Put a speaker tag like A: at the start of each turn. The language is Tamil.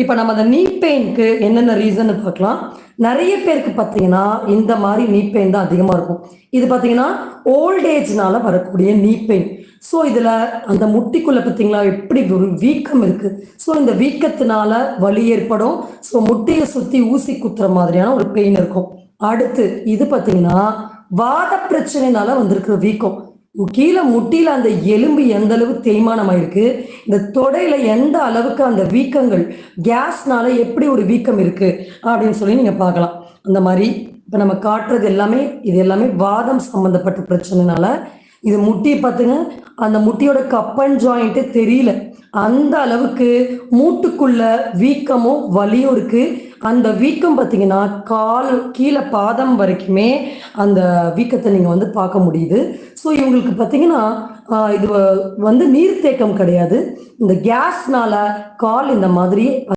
A: இப்போ நம்ம அந்த நீ பெயினுக்கு என்னென்ன ரீசன் பார்க்கலாம். நிறைய பேருக்கு பார்த்தீங்கன்னா இந்த மாதிரி நீ பெயின் தான் அதிகமாக இருக்கும். இது பார்த்தீங்கன்னா ஓல்ட் ஏஜ்னால வரக்கூடிய நீ பெயின். ஸோ இதில் அந்த முட்டிக்குள்ளே பார்த்தீங்களா எப்படி ஒரு வீக்கம் இருக்குது. ஸோ இந்த வீக்கத்தினால வலி ஏற்படும். ஸோ முட்டியை சுற்றி ஊசி குத்துற மாதிரியான ஒரு பெயின் இருக்கும். அடுத்து இது பார்த்தீங்கன்னா வாத பிரச்சனைனால வந்திருக்கிற வீக்கம். கீழே முட்டியில் அந்த எலும்பு எந்த அளவு தேய்மானம் ஆயிருக்கு, இந்த தொடையில எந்த அளவுக்கு அந்த வீக்கங்கள் கேஸ்னால எப்படி ஒரு வீக்கம் இருக்கு அப்படின்னு சொல்லி நீங்க பார்க்கலாம். அந்த மாதிரி இப்போ நம்ம காட்டுறது எல்லாமே இது எல்லாமே வாதம் சம்பந்தப்பட்ட பிரச்சனைனால இது முட்டி பார்த்துங்க. அந்த முட்டியோட கப்பன் ஜாயிண்ட்டு தெரியல, அந்த அளவுக்கு மூட்டுக்குள்ள வீக்கமும் வலியும் இருக்கு. அந்த வீக்கம் பார்த்தீங்கன்னா கால் கீழே பாதம் வரைக்குமே அந்த வீக்கத்தை நீங்கள் வந்து பார்க்க முடியுது. ஸோ இவங்களுக்கு பார்த்தீங்கன்னா இது வந்து நீர்த்தேக்கம் கிடையாது, இந்த கேஸ்னால கால் இந்த மாதிரி